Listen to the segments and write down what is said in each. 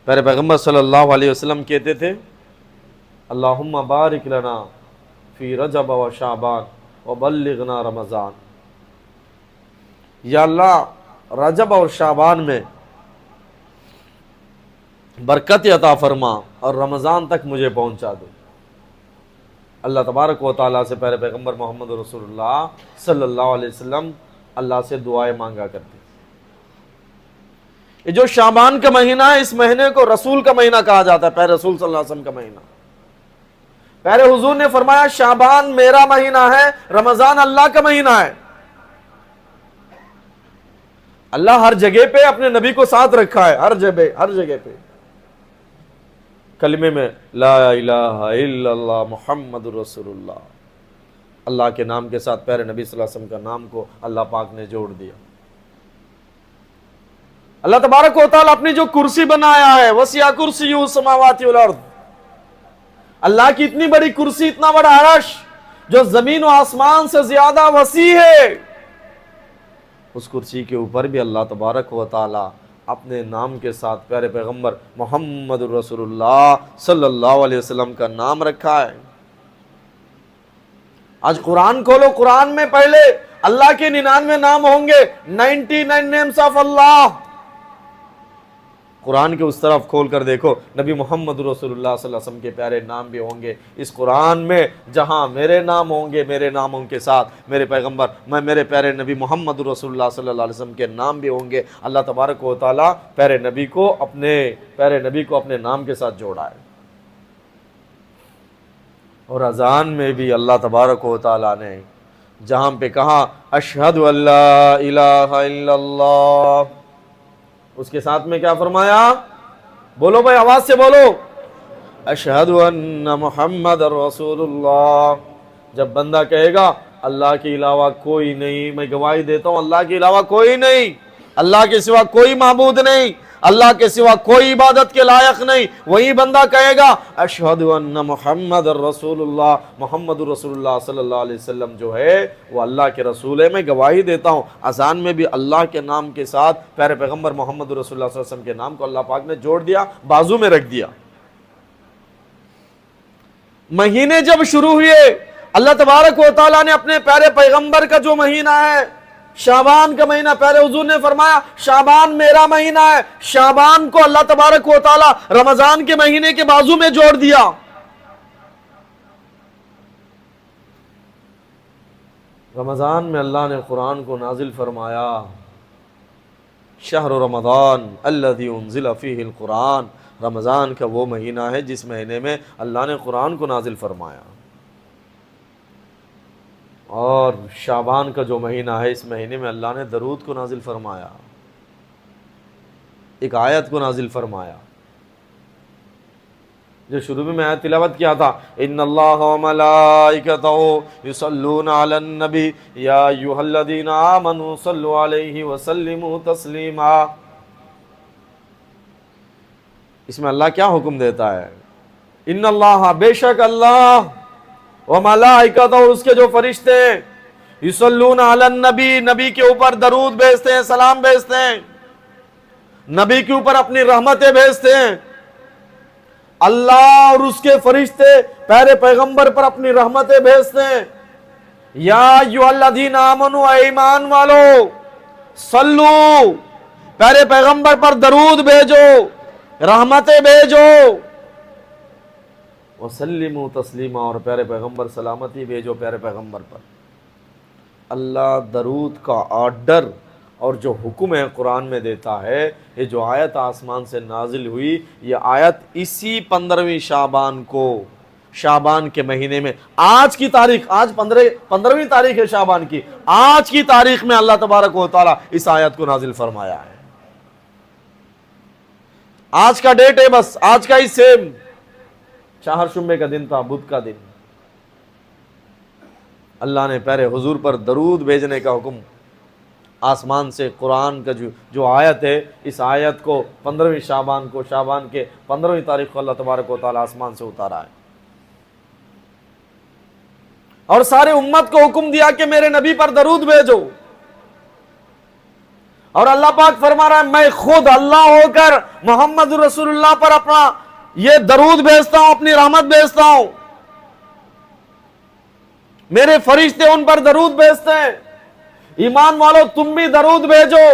پیارے پیغمبر صلی اللہ علیہ وسلم کہتے تھے اللہم بارک لنا فی رجب و شعبان و بلغنا رمضان، یا اللہ رجب اور شعبان میں برکت عطا فرما اور رمضان تک مجھے پہنچا دو۔ اللہ تبارک و تعالیٰ سے پیارے پیغمبر محمد رسول اللہ صلی اللہ علیہ وسلم اللہ سے دعائیں مانگا کرتے۔ یہ جو شعبان کا مہینہ ہے، اس مہینے کو رسول کا مہینہ کہا جاتا ہے، پیارے رسول صلی اللہ علیہ وسلم کا مہینہ۔ پیارے حضور نے فرمایا شعبان میرا مہینہ ہے، رمضان اللہ کا مہینہ ہے۔ اللہ ہر جگہ پہ اپنے نبی کو ساتھ رکھا ہے، ہر جگہ پہ کلمے میں لا الہ الا اللہ محمد رسول اللہ، اللہ کے نام کے ساتھ پیارے نبی صلی اللہ علیہ وسلم کا نام کو اللہ پاک نے جوڑ دیا۔ اللہ تبارک و تعالیٰ اپنی جو کرسی بنایا ہے، وسیع کرسی السماوات والارض، اللہ کی اتنی بڑی کرسی، اتنا بڑا عرش جو زمین و آسمان سے زیادہ وسیع ہے، اس کرسی کے اوپر بھی اللہ تبارک و تعالیٰ اپنے نام کے ساتھ پیارے پیغمبر محمد رسول اللہ صلی اللہ علیہ وسلم کا نام رکھا ہے۔ آج قرآن کھولو، قرآن میں پہلے اللہ کے 99 نام ہوں گے، 99 نیمز آف اللہ۔ قرآن کے اس طرف کھول کر دیکھو، نبی محمد رسول اللہ صلی اللہ علیہ وسلم کے پیارے نام بھی ہوں گے اس قرآن میں، جہاں میرے نام ہوں گے، میرے ناموں کے ساتھ میرے پیغمبر، میرے پیارے نبی محمد رسول اللہ صلی اللہ علیہ وسلم کے نام بھی ہوں گے۔ اللہ تبارک و تعالیٰ پیارے نبی کو اپنے نام کے ساتھ جوڑا ہے۔ اور اذان میں بھی اللہ تبارک و تعالیٰ نے جہاں پہ کہا اشہد ان لا الہ الا اللہ، اس کے ساتھ میں کیا فرمایا؟ بولو بھائی، آواز سے بولو، اشہد ان محمد رسول اللہ۔ جب بندہ کہے گا اللہ کے علاوہ کوئی نہیں، میں گواہی دیتا ہوں اللہ کے علاوہ کوئی نہیں، اللہ کے سوا کوئی معبود نہیں، اللہ کے سوا کوئی عبادت کے لائق نہیں، وہی بندہ کہے گا اشہد ان محمد رسول اللہ، محمد رسول اللہ صلی اللہ علیہ وسلم جو ہے وہ اللہ کے رسول ہے، میں گواہی دیتا ہوں۔ اذان میں بھی اللہ کے نام کے ساتھ پیارے پیغمبر محمد رسول اللہ صلی اللہ علیہ وسلم کے نام کو اللہ پاک نے جوڑ دیا، بازو میں رکھ دیا۔ مہینے جب شروع ہوئے، اللہ تبارک و تعالیٰ نے اپنے پیارے پیغمبر کا جو مہینہ ہے شعبان کا مہینہ، پیارے حضور نے فرمایا شعبان میرا مہینہ ہے، شعبان کو اللہ تبارک و تعالیٰ رمضان کے مہینے کے بازو میں جوڑ دیا۔ رمضان میں اللہ نے قرآن کو نازل فرمایا، شہر رمضان الذی انزل فیہ القرآن، رمضان کا وہ مہینہ ہے جس مہینے میں اللہ نے قرآن کو نازل فرمایا۔ اور شعبان کا جو مہینہ ہے، اس مہینے میں اللہ نے درود کو نازل فرمایا، ایک آیت کو نازل فرمایا جو شروع میں آیت تلاوت کیا تھا، ان اللہ و ملائکتہ یصلون علی النبی یا ایھا الذین آمنوا صلوا علیہ وسلموا تسلیما۔ اس میں اللہ کیا حکم دیتا ہے؟ ان اللہ، بے شک اللہ، وملائکتہ، اور اس کے جو فرشتے ہیں، یصلون علی النبی، نبی کے اوپر درود بھیجتے ہیں، سلام بھیجتے ہیں، نبی کے اوپر اپنی رحمتیں بھیجتے ہیں۔ اللہ اور اس کے فرشتے پیارے پیغمبر پر اپنی رحمتیں بھیجتے ہیں۔ یا ایھا الذین آمنوا، اے ایمان والو، صلو، پیارے پیغمبر پر درود بھیجو، رحمتیں بھیجو، وسلموا تسلیما، اور پیارے پیغمبر سلامتی بھیجو پیارے پیغمبر پر۔ اللہ درود کا آرڈر اور جو حکم ہے قرآن میں دیتا ہے، یہ جو آیت آسمان سے نازل ہوئی، یہ آیت اسی 15ویں شعبان کو، شعبان کے مہینے میں، آج کی تاریخ، آج 15ویں تاریخ ہے شعبان کی، آج کی تاریخ میں اللہ تبارک و تعالیٰ اس آیت کو نازل فرمایا ہے۔ آج کا ڈیٹ ہے، بس آج کا ہی سیم، چہار شنبے کا دن تھا، بدھ کا دن۔ اللہ نے پیارے حضور پر درود بھیجنے کا حکم آسمان سے، قرآن کا جو آیت ہے، اس آیت کو 15ویں شعبان کو، شعبان کے 15ویں تاریخ کو اللہ تبارک و تعالیٰ آسمان سے اتارا ہے، اور سارے امت کو حکم دیا کہ میرے نبی پر درود بھیجو۔ اور اللہ پاک فرما رہا ہے میں خود اللہ ہو کر محمد رسول اللہ پر اپنا یہ درود بھیجتا ہوں، اپنی رحمت بھیجتا ہوں، میرے فرشتے ان پر درود بھیجتے ہیں۔ ایمان والو تم بھی درود بھیجو۔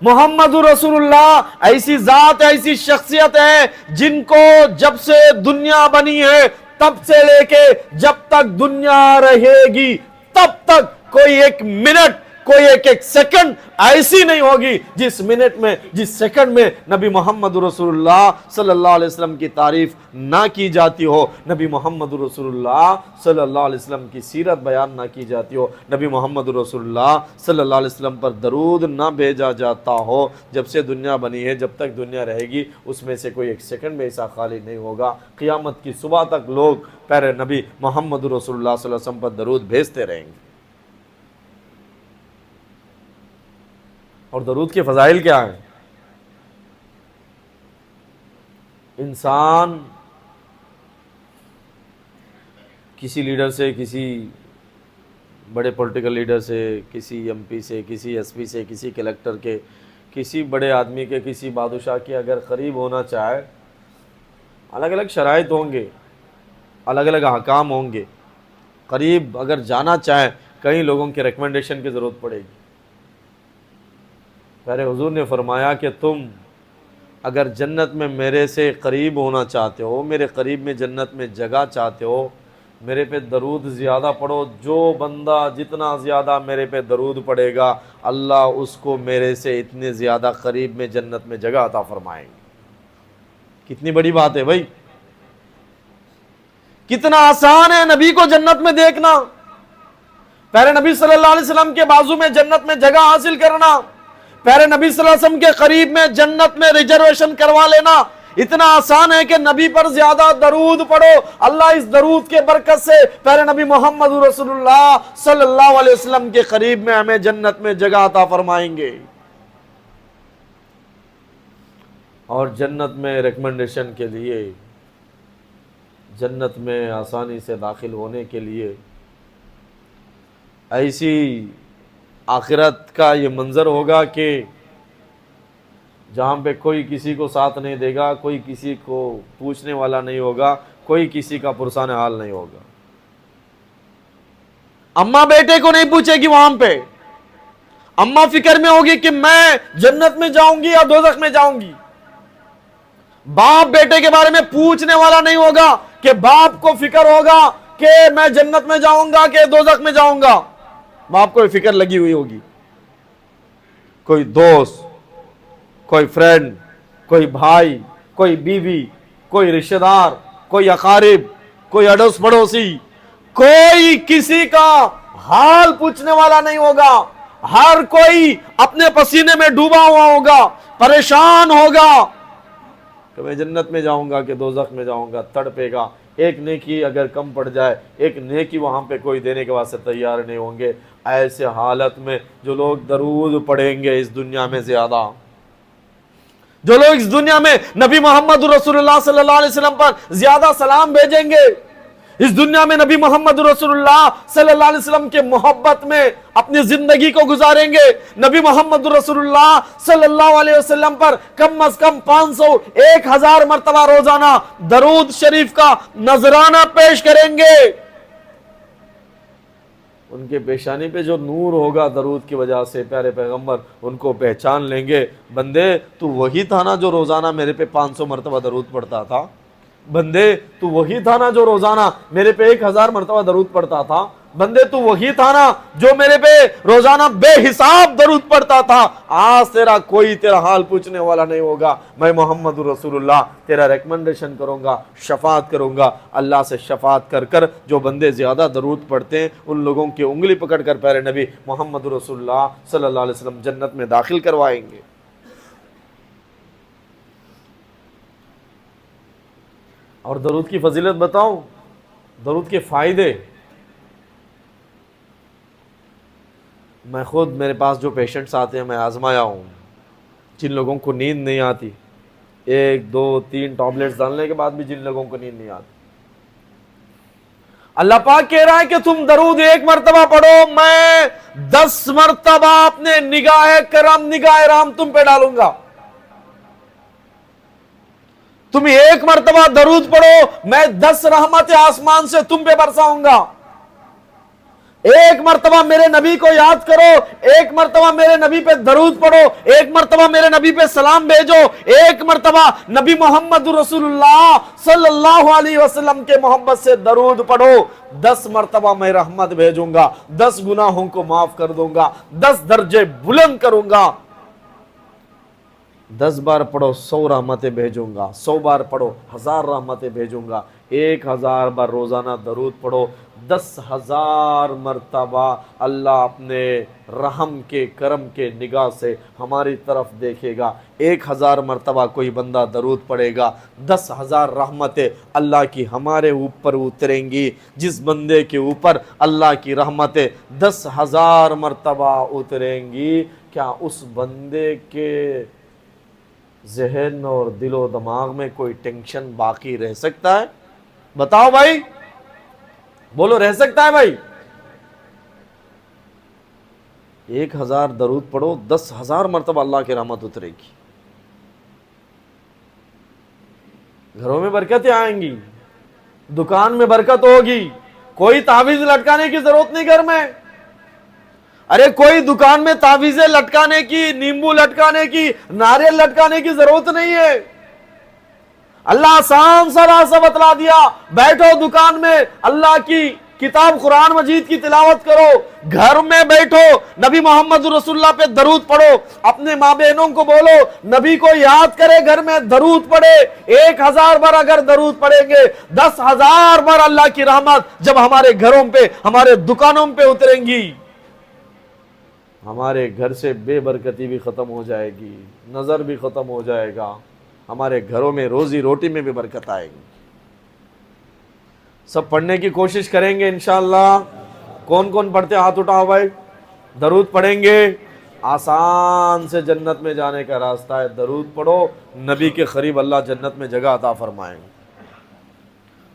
محمد رسول اللہ ایسی ذات، ایسی شخصیت ہے جن کو جب سے دنیا بنی ہے تب سے لے کے جب تک دنیا رہے گی تب تک کوئی ایک منٹ، کوئی ایک سیکنڈ ایسی نہیں ہوگی جس منٹ میں، جس سیکنڈ میں نبی محمد رسول اللہ صلی اللہ علیہ وسلم کی تعریف نہ کی جاتی ہو، نبی محمد رسول اللہ صلی اللہ علیہ وسلم کی سیرت بیان نہ کی جاتی ہو، نبی محمد رسول اللہ صلی اللہ علیہ وسلم پر درود نہ بھیجا جاتا ہو۔ جب سے دنیا بنی ہے، جب تک دنیا رہے گی، اس میں سے کوئی ایک سیکنڈ میں ایسا خالی نہیں ہوگا۔ قیامت کی صبح تک لوگ پیارے نبی محمد رسول اللہ صلی اللہ علیہ وسلم پر درود بھیجتے رہیں گے۔ اور درود کے فضائل کیا ہیں؟ انسان کسی لیڈر سے، کسی بڑے پولیٹیکل لیڈر سے، کسی ایم پی سے، کسی ایس پی سے، کسی کلیکٹر کے، کسی بڑے آدمی کے، کسی بادشاہ کے اگر قریب ہونا چاہے، الگ الگ شرائط ہوں گے، الگ الگ احکام ہوں گے۔ قریب اگر جانا چاہیں کئی لوگوں کے ریکمنڈیشن کی ضرورت پڑے گی۔ پیارے حضور نے فرمایا کہ تم اگر جنت میں میرے سے قریب ہونا چاہتے ہو، میرے قریب میں جنت میں جگہ چاہتے ہو، میرے پہ درود زیادہ پڑھو۔ جو بندہ جتنا زیادہ میرے پہ درود پڑھے گا، اللہ اس کو میرے سے اتنے زیادہ قریب میں جنت میں جگہ عطا فرمائیں گے۔ کتنی بڑی بات ہے بھائی، کتنا آسان ہے نبی کو جنت میں دیکھنا، پیارے نبی صلی اللہ علیہ وسلم کے بازو میں جنت میں جگہ حاصل کرنا، پیارے نبی صلی اللہ علیہ وسلم کے قریب میں جنت میں ریزرویشن کروا لینا۔ اتنا آسان ہے کہ نبی پر زیادہ درود پڑھو، اللہ اس درود کے برکت سے پیارے نبی محمد رسول اللہ صلی اللہ علیہ وسلم کے قریب میں ہمیں جنت میں جگہ عطا فرمائیں گے۔ اور جنت میں ریکمنڈیشن کے لیے، جنت میں آسانی سے داخل ہونے کے لیے ایسی آخرت کا یہ منظر ہوگا کہ جہاں پہ کوئی کسی کو ساتھ نہیں دے گا، کوئی کسی کو پوچھنے والا نہیں ہوگا، کوئی کسی کا پرسان حال نہیں ہوگا۔ اماں بیٹے کو نہیں پوچھے گی وہاں پہ، اماں فکر میں ہوگی کہ میں جنت میں جاؤں گی یا دوزخ میں جاؤں گی۔ باپ بیٹے کے بارے میں پوچھنے والا نہیں ہوگا کہ باپ کو فکر ہوگا کہ میں جنت میں جاؤں گا کہ دوزخ میں جاؤں گا۔ باپ کو فکر لگی ہوئی ہوگی، کوئی دوست، کوئی فرینڈ، کوئی بھائی، کوئی بیوی، کوئی رشتہ دار، کوئی اقارب، کوئی اڑوس پڑوسی، کوئی کسی کا حال پوچھنے والا نہیں ہوگا۔ ہر کوئی اپنے پسینے میں ڈوبا ہوا ہوگا، پریشان ہوگا کہ میں جنت میں جاؤں گا کہ دوزخ میں جاؤں گا، تڑپے گا۔ ایک نیکی اگر کم پڑ جائے، ایک نیکی وہاں پہ کوئی دینے کے واسطے تیار نہیں ہوں گے۔ ایسے حالت میں جو لوگ درود پڑھیں گے اس دنیا میں زیادہ، جو لوگ اس دنیا میں نبی محمد رسول اللہ صلی اللہ علیہ وسلم پر زیادہ سلام بھیجیں گے، اس دنیا میں نبی محمد رسول اللہ صلی اللہ علیہ وسلم کے محبت میں اپنی زندگی کو گزاریں گے، نبی محمد رسول اللہ صلی اللہ علیہ وسلم پر کم از کم 500 1000 مرتبہ روزانہ درود شریف کا نذرانہ پیش کریں گے۔ ان کے پیشانی پہ جو نور ہوگا درود کی وجہ سے، پیارے پیغمبر ان کو پہچان لیں گے، بندے تو وہی تھا نا جو روزانہ میرے پہ 500 مرتبہ درود پڑھتا تھا، بندے تو وہی تھا نا جو روزانہ میرے پہ 1000 مرتبہ درود پڑھتا تھا، بندے تو وہی تھا نا جو میرے پہ روزانہ بے حساب درود پڑھتا تھا۔ آج تیرا کوئی تیرا حال پوچھنے والا نہیں ہوگا، میں محمد رسول اللہ تیرا ریکمنڈیشن کروں گا، شفاعت کروں گا۔ اللہ سے شفاعت کر کر جو بندے زیادہ درود پڑھتے ہیں ان لوگوں کی انگلی پکڑ کر پیارے نبی محمد رسول اللہ صلی اللہ علیہ وسلم جنت میں داخل کروائیں گے۔ اور درود کی فضیلت بتاؤں، درود کے فائدے، میں خود میرے پاس جو پیشنٹس آتے ہیں میں آزمایا ہوں، جن لوگوں کو نیند نہیں آتی، 1 2 3 ٹیبلٹس ڈالنے کے بعد بھی جن لوگوں کو نیند نہیں آتی، اللہ پاک کہہ رہا ہے کہ تم درود ایک مرتبہ پڑھو، میں 10 مرتبہ اپنے نگاہ کرم، نگاہ رام تم پہ ڈالوں گا۔ تم ایک مرتبہ درود پڑھو، میں 10 رحمت آسمان سے تم پہ برساؤں گا۔ ایک مرتبہ میرے نبی کو یاد کرو، ایک مرتبہ میرے نبی پہ درود پڑھو، ایک مرتبہ میرے نبی پہ سلام بھیجو، ایک مرتبہ نبی محمد رسول اللہ صلی اللہ علیہ وسلم کے محبت سے درود پڑھو، 10 مرتبہ میں رحمت بھیجوں گا، 10 گناہوں کو معاف کر دوں گا، 10 درجے بلند کروں گا۔ 10 بار پڑھو 100 رحمتیں بھیجوں گا، 100 بار پڑھو 1000 رحمتیں بھیجوں گا، 1000 بار روزانہ درود پڑھو، 10,000 مرتبہ اللہ اپنے رحم کے کرم کے نگاہ سے ہماری طرف دیکھے گا۔ 1000 مرتبہ کوئی بندہ درود پڑھے گا، 10,000 رحمتیں اللہ کی ہمارے اوپر اتریں گی۔ جس بندے کے اوپر اللہ کی رحمتیں 10,000 مرتبہ اتریں گی، کیا اس بندے کے ذہن اور دل و دماغ میں کوئی ٹینشن باقی رہ سکتا ہے؟ بتاؤ بھائی، بولو، رہ سکتا ہے بھائی؟ 1000 درود پڑھو، 10,000 مرتبہ اللہ کی رحمت اترے گی، گھروں میں برکتیں آئیں گی، دکان میں برکت ہوگی، کوئی تعویذ لٹکانے کی ضرورت نہیں گھر میں۔ ارے کوئی دکان میں تعویذیں لٹکانے کی، نیمبو لٹکانے کی، ناریل لٹکانے کی ضرورت نہیں ہے۔ اللہ آسان سا راستہ بتلا دیا، بیٹھو دکان میں، اللہ کی کتاب قرآن مجید کی تلاوت کرو، گھر میں بیٹھو نبی محمد رسول اللہ پہ درود پڑھو، اپنے ماں بہنوں کو بولو نبی کو یاد کرے، گھر میں درود پڑھے، 1000 بار اگر درود پڑھیں گے، 10,000 بار اللہ کی رحمت جب ہمارے گھروں پہ، ہمارے دکانوں پہ اتریں گی، ہمارے گھر سے بے برکتی بھی ختم ہو جائے گی، نظر بھی ختم ہو جائے گا، ہمارے گھروں میں روزی روٹی میں بھی برکت آئے گی۔ سب پڑھنے کی کوشش کریں گے انشاءاللہ۔ کون کون پڑھتے ہاتھ اٹھاؤ بھائی۔ درود پڑھیں گے، آسان سے جنت میں جانے کا راستہ ہے۔ درود پڑھو، نبی کے قریب اللہ جنت میں جگہ عطا فرمائیں گے۔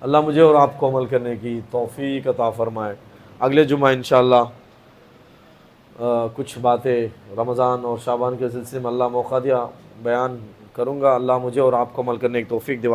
اللہ مجھے اور آپ کو عمل کرنے کی توفیق عطا فرمائے۔ اگلے جمعہ انشاءاللہ کچھ باتیں رمضان اور شعبان کے سلسلے میں اللہ موقع دیا بیان کروں گا۔ اللہ مجھے اور آپ کو عمل کرنے کی توفیق دے۔